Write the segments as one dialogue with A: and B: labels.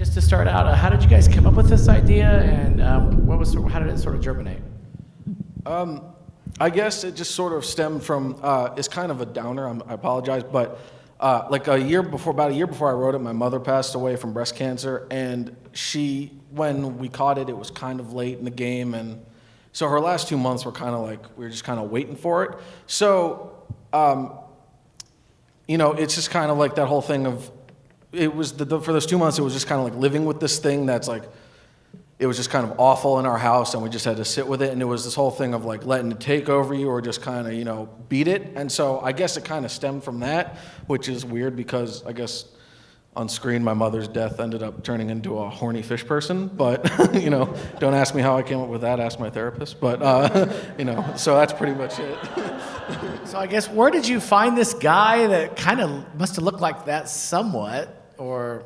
A: Just to start out, how did you guys come up with this idea, and how did it sort of germinate?
B: I guess it just sort of stemmed from, it's kind of a downer, I apologize, but like about a year before I wrote it, my mother passed away from breast cancer, and when we caught it, it was kind of late in the game, and so her last 2 months were kind of like, we were just kind of waiting for it. So, it's just kind of like that whole thing of, it was, for those 2 months, it was just kind of like living with this thing that's like, it was just kind of awful in our house, and we just had to sit with it, and it was this whole thing of like letting it take over you or just kind of, beat it. And so I guess it kind of stemmed from that, which is weird because I guess on screen my mother's death ended up turning into a horny fish person, but, don't ask me how I came up with that, ask my therapist, but, so that's pretty much it.
A: So I guess, where did you find this guy that kind of must have looked like that somewhat, or?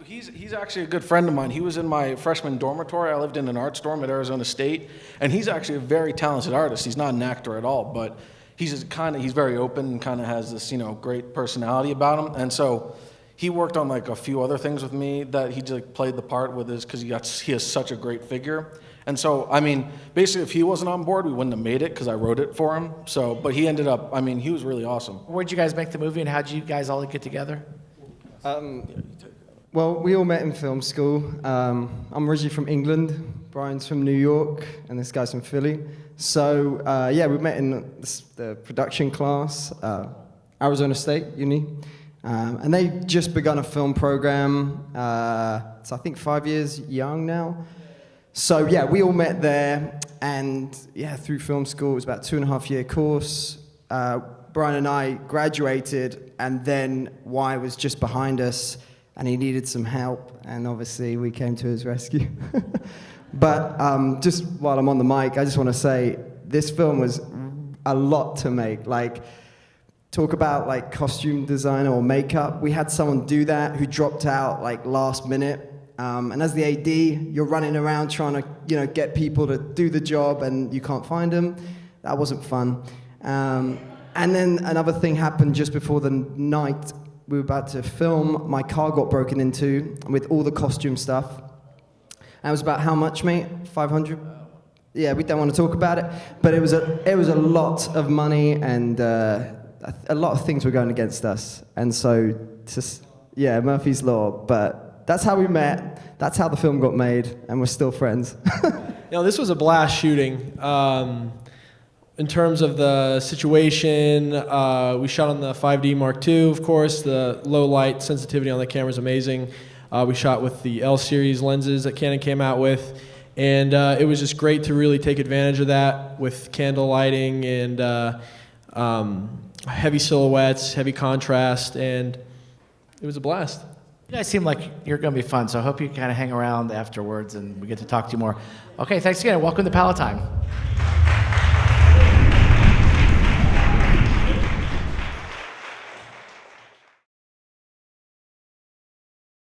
A: He's actually a good friend of mine. He was in my freshman dormitory. I lived in an arts dorm at Arizona State, and he's actually a very talented artist. He's not an actor at all, but he's very open and kind of has this, great personality about him. And so he worked on like a few other things with me that he just played the part with because he has such a great figure. And so, basically if he wasn't on board, we wouldn't have made it because I wrote it for him. So, but he ended up, he was really awesome. Where'd you guys make the movie, and how'd you guys all get together?
C: Well, we all met in film school. I'm originally from England, Brian's from New York, and this guy's from Philly. So, we met in the production class, Arizona State Uni. And they just begun a film program. It's, I think, 5 years young now. So, we all met there. And, through film school, it was about 2.5-year course. Brian and I graduated, and then Y was just behind us, and he needed some help, and obviously we came to his rescue. But just while I'm on the mic, I just want to say this film was a lot to make. Like, talk about like costume design or makeup. We had someone do that who dropped out like last minute. And as the AD, you're running around trying to get people to do the job, and you can't find them. That wasn't fun. And then another thing happened just before the night we were about to film. My car got broken into with all the costume stuff. And it was about how much, mate? 500? Yeah, we don't want to talk about it. But it was a lot of money, and a lot of things were going against us. And so, Murphy's Law. But that's how we met. That's how the film got made, and we're still friends.
D: This was a blast shooting. In terms of the situation, we shot on the 5D Mark II, of course. The low light sensitivity on the camera is amazing. We shot with the L series lenses that Canon came out with. And it was just great to really take advantage of that with candle lighting and heavy silhouettes, heavy contrast, and it was a blast.
A: You guys seem like you're going to be fun, so I hope you kind of hang around afterwards and we get to talk to you more. Okay, thanks again, and welcome to Palatine.